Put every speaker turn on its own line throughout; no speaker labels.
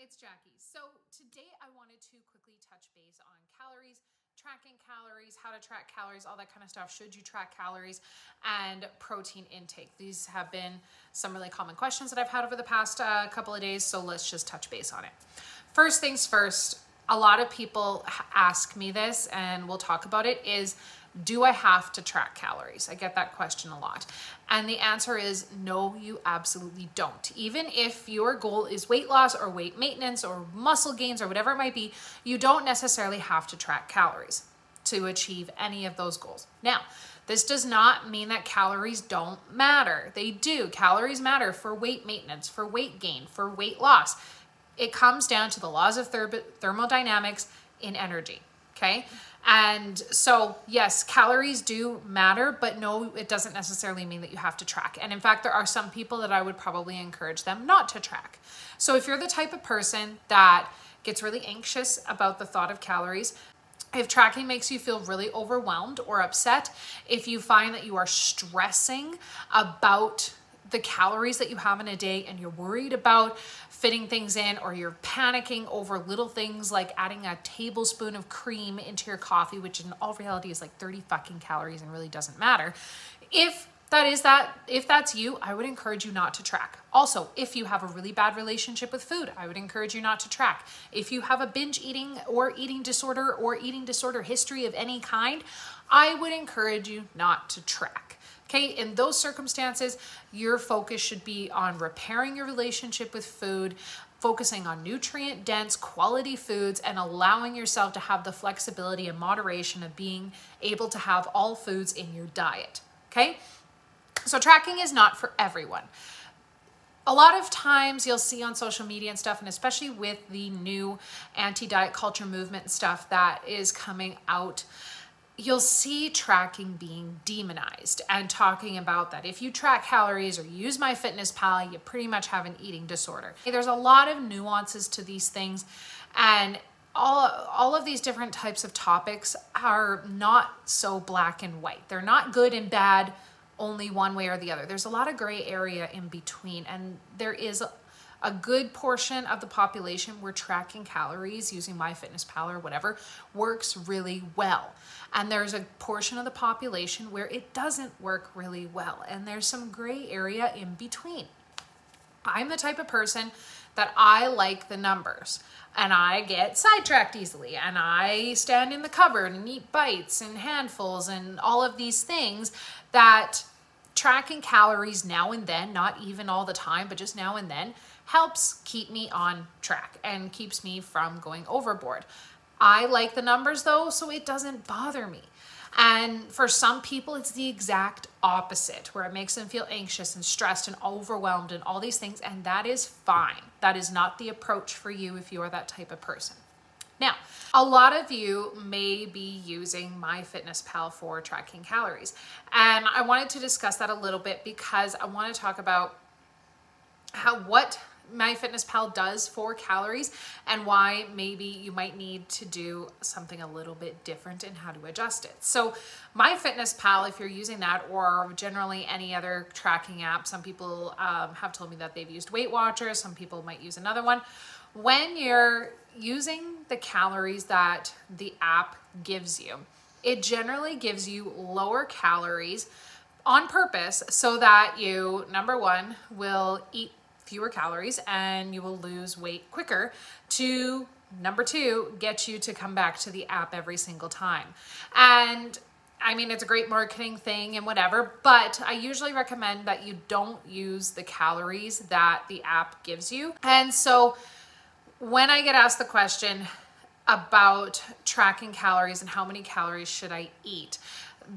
it's Jackie. So today I wanted to quickly touch base on calories, tracking calories, how to track calories, all that kind of stuff. Should you track calories, and protein intake? These have been some really common questions that I've had over the past couple of days, so let's just touch base on it. First things first, a lot of people ask me this, and we'll talk about it, is do I have to track calories? I get that question a lot. And the answer is no, you absolutely don't. Even if your goal is weight loss or weight maintenance or muscle gains or whatever it might be, you don't necessarily have to track calories to achieve any of those goals. Now, this does not mean that calories don't matter. They do. Calories matter for weight maintenance, for weight gain, for weight loss. It comes down to the laws of thermodynamics in energy, okay? And so, yes, calories do matter, but no, it doesn't necessarily mean that you have to track. And in fact, there are some people that I would probably encourage them not to track. So if you're the type of person that gets really anxious about the thought of calories, if tracking makes you feel really overwhelmed or upset, if you find that you are stressing about the calories that you have in a day and you're worried about fitting things in, or you're panicking over little things like adding a tablespoon of cream into your coffee, which in all reality is like 30 fucking calories and really doesn't matter. If that's you, I would encourage you not to track. Also, if you have a really bad relationship with food, I would encourage you not to track. If you have a binge eating or eating disorder history of any kind, I would encourage you not to track. Okay, in those circumstances, your focus should be on repairing your relationship with food, focusing on nutrient-dense, quality foods, and allowing yourself to have the flexibility and moderation of being able to have all foods in your diet, okay? So tracking is not for everyone. A lot of times you'll see on social media and stuff, and especially with the new anti-diet culture movement and stuff that is coming out, you'll see tracking being demonized and talking about that if you track calories or use MyFitnessPal, you pretty much have an eating disorder. There's a lot of nuances to these things, and all of these different types of topics are not so black and white. They're not good and bad only one way or the other. There's a lot of gray area in between, and there is a good portion of the population where tracking calories using MyFitnessPal or whatever works really well. And there's a portion of the population where it doesn't work really well. And there's some gray area in between. I'm the type of person that I like the numbers, and I get sidetracked easily, and I stand in the cupboard and eat bites and handfuls and all of these things that tracking calories now and then, not even all the time, but just now and then, helps keep me on track and keeps me from going overboard. I like the numbers though, so it doesn't bother me. And for some people, it's the exact opposite, where it makes them feel anxious and stressed and overwhelmed and all these things, and that is fine. That is not the approach for you if you are that type of person. Now, a lot of you may be using MyFitnessPal for tracking calories, and I wanted to discuss that a little bit because I want to talk about what MyFitnessPal does for calories and why maybe you might need to do something a little bit different in how to adjust it. So MyFitnessPal, if you're using that, or generally any other tracking app, some people have told me that they've used Weight Watchers, some people might use another one. When you're using the calories that the app gives you, it generally gives you lower calories on purpose so that you, number one, will eat fewer calories and you will lose weight quicker, to number two, get you to come back to the app every single time. And I mean, it's a great marketing thing and whatever, but I usually recommend that you don't use the calories that the app gives you. And so when I get asked the question about tracking calories and how many calories should I eat,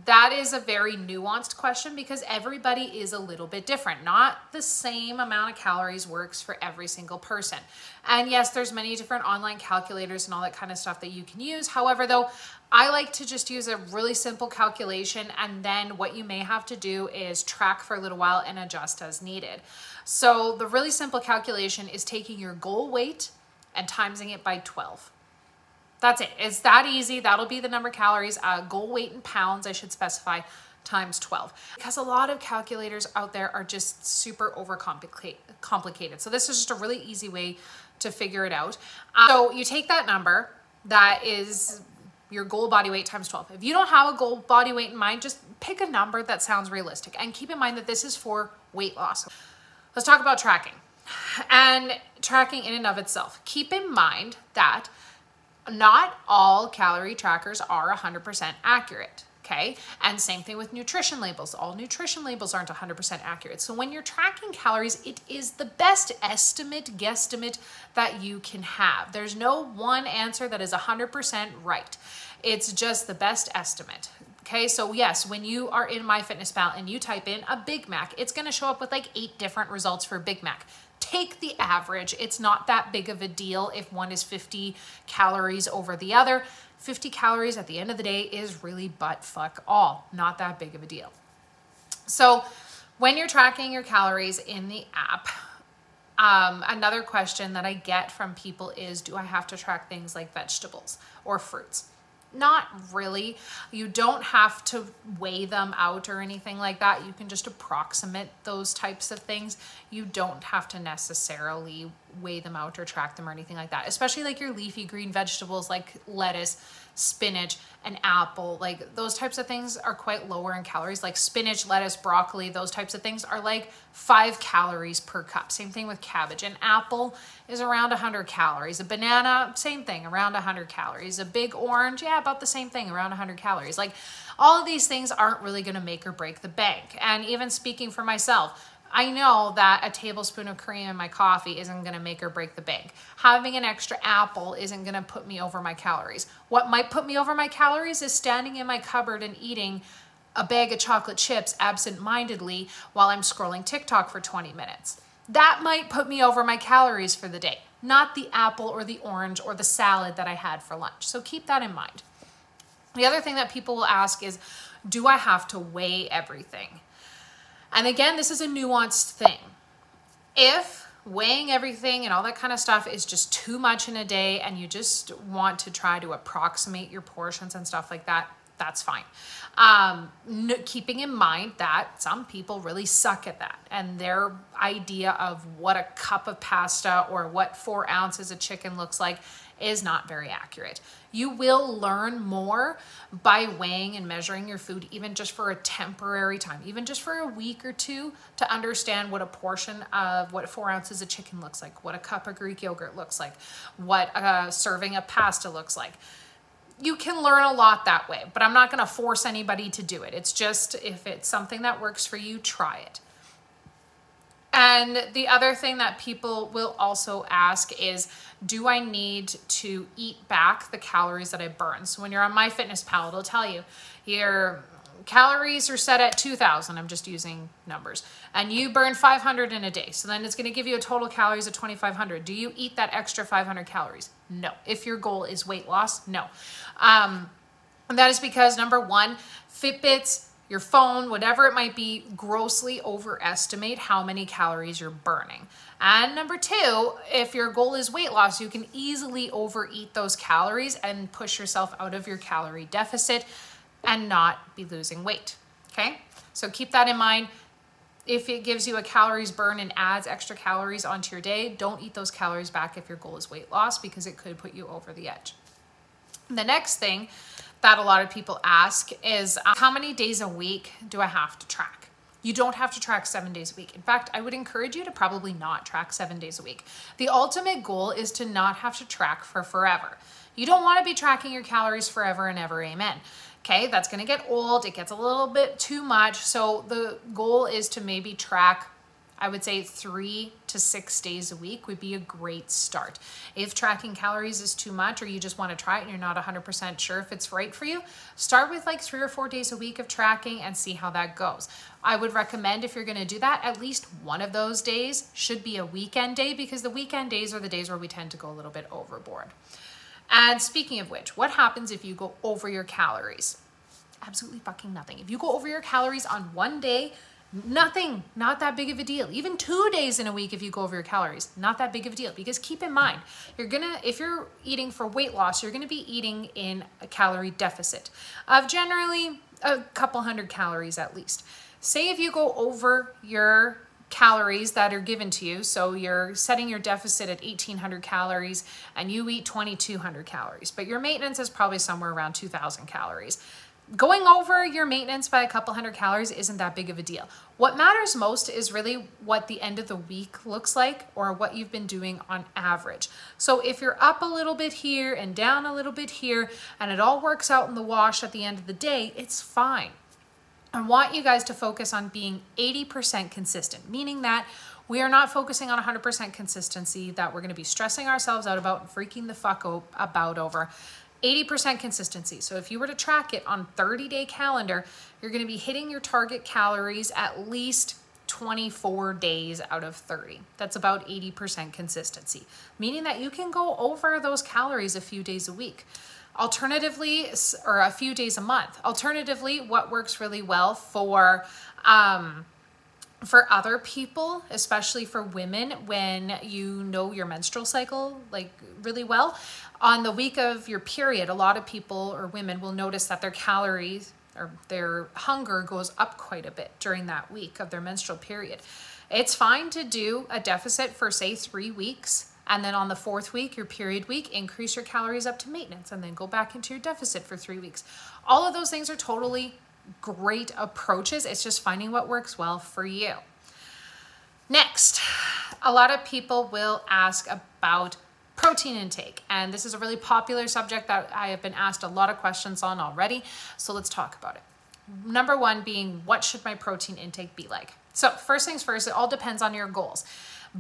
that is a very nuanced question because everybody is a little bit different. Not the same amount of calories works for every single person. And yes, there's many different online calculators and all that kind of stuff that you can use. However, though, I like to just use a really simple calculation, and then what you may have to do is track for a little while and adjust as needed. So the really simple calculation is taking your goal weight and timesing it by 12. That's it. It's that easy. That'll be the number of calories. Goal weight in pounds, I should specify, times 12. Because a lot of calculators out there are just super overcomplicated. So this is just a really easy way to figure it out. So you take that number, that is your goal body weight times 12. If you don't have a goal body weight in mind, just pick a number that sounds realistic, and keep in mind that this is for weight loss. Let's talk about tracking. And tracking in and of itself. Keep in mind that not all calorie trackers are 100% accurate. Okay. And same thing with nutrition labels. All nutrition labels aren't 100% accurate. So when you're tracking calories, it is the best estimate, guesstimate that you can have. There's no one answer that is 100% right. It's just the best estimate. Okay, so yes, when you are in MyFitnessPal and you type in a Big Mac, it's going to show up with like 8 different results for Big Mac. Take the average. It's not that big of a deal if one is 50 calories over the other. 50 calories at the end of the day is really but fuck all. Not that big of a deal. So when you're tracking your calories in the app, another question that I get from people is, do I have to track things like vegetables or fruits? Not really. You don't have to weigh them out or anything like that. You can just approximate those types of things. You don't have to necessarily weigh them out or track them or anything like that, especially like your leafy green vegetables like lettuce, spinach, and apple. Like those types of things are quite lower in calories. Like spinach, lettuce, broccoli, those types of things are like 5 calories per cup. Same thing with cabbage. An apple is around 100 calories. A banana, same thing, around 100 calories. A big orange, yeah, about the same thing, around 100 calories. Like all of these things aren't really going to make or break the bank. And even speaking for myself, I know that a tablespoon of cream in my coffee isn't going to make or break the bank. Having an extra apple isn't going to put me over my calories. What might put me over my calories is standing in my cupboard and eating a bag of chocolate chips absent-mindedly while I'm scrolling TikTok for 20 minutes. That might put me over my calories for the day, not the apple or the orange or the salad that I had for lunch. So keep that in mind. The other thing that people will ask is, do I have to weigh everything? And again, this is a nuanced thing. If weighing everything and all that kind of stuff is just too much in a day and you just want to try to approximate your portions and stuff like that, that's fine. Keeping in mind that some people really suck at that, and their idea of what a cup of pasta or what 4 ounces of chicken looks like is not very accurate. You will learn more by weighing and measuring your food, even just for a temporary time, even just for a week or two, to understand what a portion of what 4 ounces of chicken looks like, what a cup of Greek yogurt looks like, what a serving of pasta looks like. You can learn a lot that way, but I'm not going to force anybody to do it. It's just, if it's something that works for you, try it. And the other thing that people will also ask is, do I need to eat back the calories that I burn? So when you're on MyFitnessPal, it'll tell you your calories are set at 2,000. I'm just using numbers. And you burn 500 in a day. So then it's going to give you a total calories of 2,500. Do you eat that extra 500 calories? No. If your goal is weight loss, no. And that is because, number one, Fitbits, your phone, whatever it might be, grossly overestimate how many calories you're burning. And number two, if your goal is weight loss, you can easily overeat those calories and push yourself out of your calorie deficit and not be losing weight. Okay? So keep that in mind. If it gives you a calories burn and adds extra calories onto your day, don't eat those calories back if your goal is weight loss, because it could put you over the edge. The next thing that a lot of people ask is, how many days a week do I have to track? You don't have to track 7 days a week. In fact, I would encourage you to probably not track 7 days a week. The ultimate goal is to not have to track for forever. You don't want to be tracking your calories forever and ever, amen. Okay, that's going to get old. It gets a little bit too much. So the goal is to maybe track, I would say 3 to 6 days a week would be a great start. If tracking calories is too much, or you just want to try it and you're not 100% sure if it's right for you, start with like 3 or 4 days a week of tracking and see how that goes. I would recommend, if you're going to do that, at least one of those days should be a weekend day, because the weekend days are the days where we tend to go a little bit overboard. And speaking of which, what happens if you go over your calories? Absolutely fucking nothing. If you go over your calories on one day, nothing, not that big of a deal. Even 2 days in a week, if you go over your calories, not that big of a deal. Because keep in mind, if you're eating for weight loss, you're gonna be eating in a calorie deficit of generally a couple hundred calories at least. Say if you go over your calories that are given to you. So you're setting your deficit at 1,800 calories and you eat 2,200 calories, but your maintenance is probably somewhere around 2,000 calories. Going over your maintenance by a couple hundred calories isn't that big of a deal. What matters most is really what the end of the week looks like, or what you've been doing on average. So if you're up a little bit here and down a little bit here, and it all works out in the wash at the end of the day, it's fine. I want you guys to focus on being 80% consistent, meaning that we are not focusing on 100% consistency that we're going to be stressing ourselves out about and freaking the fuck about over. 80% consistency. So if you were to track it on 30-day calendar, you're going to be hitting your target calories at least 24 days out of 30. That's about 80% consistency, meaning that you can go over those calories a few days a week. Alternatively, or a few days a month. Alternatively, what works really well for other people, especially for women, when you know your menstrual cycle like really well, on the week of your period, a lot of people or women will notice that their calories or their hunger goes up quite a bit during that week of their menstrual period. It's fine to do a deficit for say 3 weeks, and then on the 4th week, your period week, increase your calories up to maintenance and then go back into your deficit for 3 weeks. All of those things are totally great approaches. It's just finding what works well for you. Next, a lot of people will ask about protein intake, and this is a really popular subject that I have been asked a lot of questions on already, so let's talk about it. Number one being, what should my protein intake be like? So first things first, it all depends on your goals.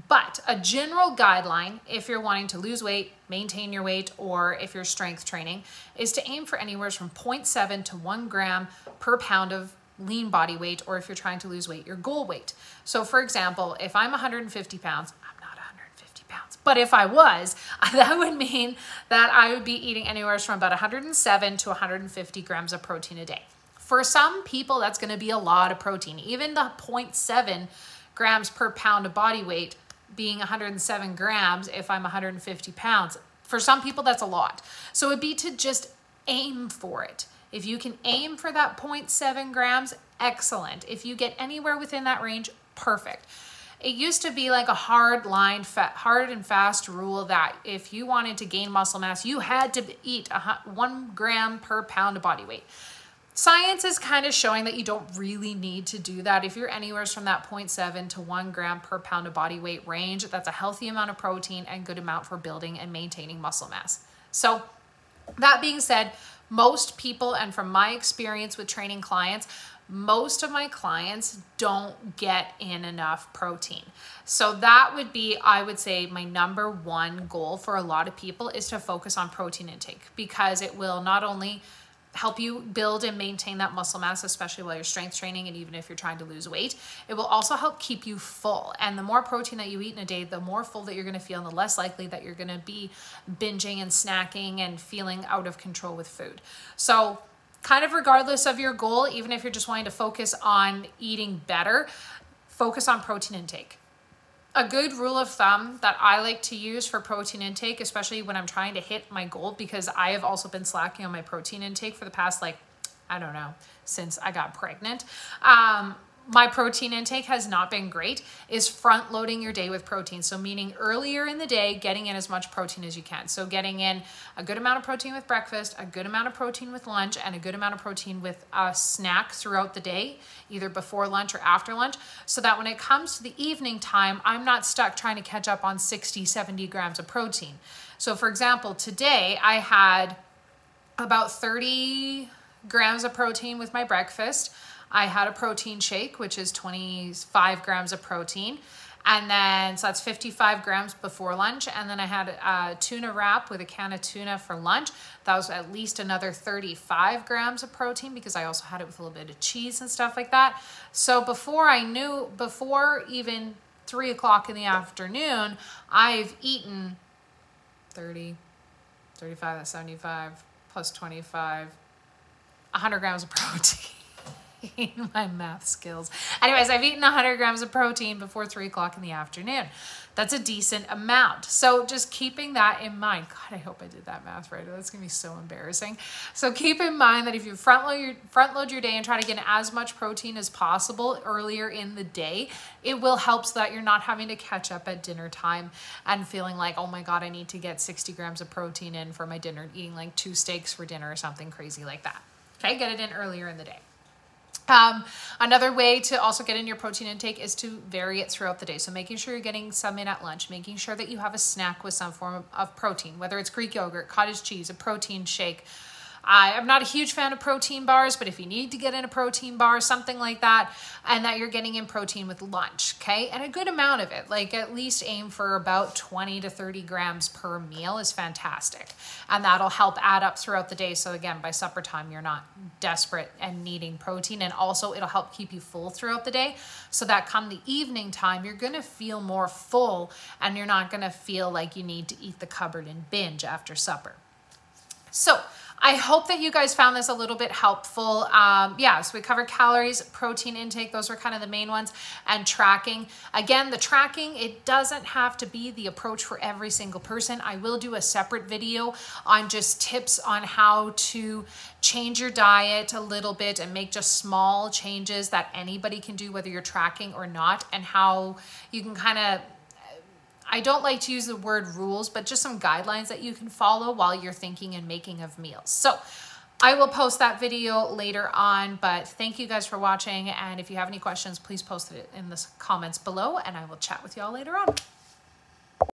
But a general guideline, if you're wanting to lose weight, maintain your weight, or if you're strength training, is to aim for anywhere from 0.7 to 1 gram per pound of lean body weight, or if you're trying to lose weight, your goal weight. So for example, if I'm 150 pounds, I'm not 150 pounds, but if I was, that would mean that I would be eating anywhere from about 107 to 150 grams of protein a day. For some people, that's going to be a lot of protein. Even the 0.7 grams per pound of body weight being 107 grams if I'm 150 pounds. For some people, that's a lot. So it'd be to just aim for it. If you can aim for that 0.7 grams, excellent. If you get anywhere within that range, perfect. It used to be like a hard and fast rule that if you wanted to gain muscle mass, you had to eat 1 gram per pound of body weight. Science is kind of showing that you don't really need to do that. If you're anywhere from that 0.7 to 1 gram per pound of body weight range, that's a healthy amount of protein and good amount for building and maintaining muscle mass. So that being said, most people, and from my experience with training clients, most of my clients don't get in enough protein. So that would be, I would say, my number one goal for a lot of people is to focus on protein intake, because it will not only help you build and maintain that muscle mass, especially while you're strength training and even if you're trying to lose weight. It will also help keep you full. And the more protein that you eat in a day, the more full that you're going to feel, and the less likely that you're going to be binging and snacking and feeling out of control with food. So kind of regardless of your goal, even if you're just wanting to focus on eating better, focus on protein intake. A good rule of thumb that I like to use for protein intake, especially when I'm trying to hit my goal, because I have also been slacking on my protein intake for the past, I don't know, since I got pregnant. My protein intake has not been great, is front loading your day with protein. So meaning earlier in the day, getting in as much protein as you can. So getting in a good amount of protein with breakfast, a good amount of protein with lunch, and a good amount of protein with a snack throughout the day, either before lunch or after lunch, so that when it comes to the evening time, I'm not stuck trying to catch up on 60, 70 grams of protein. So for example, today I had about 30 grams of protein with my breakfast. I had a protein shake, which is 25 grams of protein. And then, so that's 55 grams before lunch. And then I had a tuna wrap with a can of tuna for lunch. That was at least another 35 grams of protein, because I also had it with a little bit of cheese and stuff like that. So before even 3 o'clock in the afternoon, I've eaten 30, 35, that's 75, plus 25, 100 grams of protein. My math skills. Anyways, I've eaten 100 grams of protein before 3 o'clock in the afternoon. That's a decent amount. So just keeping that in mind. God, I hope I did that math right. That's gonna be so embarrassing. So keep in mind that if you front load your day and try to get as much protein as possible earlier in the day, it will help so that you're not having to catch up at dinner time and feeling like, oh my God, I need to get 60 grams of protein in for my dinner, eating like 2 steaks for dinner or something crazy like that. Okay, get it in earlier in the day. Another way to also get in your protein intake is to vary it throughout the day. So making sure you're getting some in at lunch, making sure that you have a snack with some form of protein, whether it's Greek yogurt, cottage cheese, a protein shake. I'm not a huge fan of protein bars, but if you need to get in a protein bar, something like that, and that you're getting in protein with lunch, okay? And a good amount of it, like at least aim for about 20 to 30 grams per meal is fantastic. And that'll help add up throughout the day. So again, by supper time, you're not desperate and needing protein. And also it'll help keep you full throughout the day. So that come the evening time, you're gonna feel more full and you're not gonna feel like you need to eat the cupboard and binge after supper. So I hope that you guys found this a little bit helpful. Yeah, so we covered calories, protein intake, those were kind of the main ones, and tracking. Again, the tracking, it doesn't have to be the approach for every single person. I will do a separate video on just tips on how to change your diet a little bit and make just small changes that anybody can do, whether you're tracking or not, and how you can kind of, I don't like to use the word rules, but just some guidelines that you can follow while you're thinking and making of meals. So I will post that video later on, but thank you guys for watching. And if you have any questions, please post it in the comments below and I will chat with y'all later on.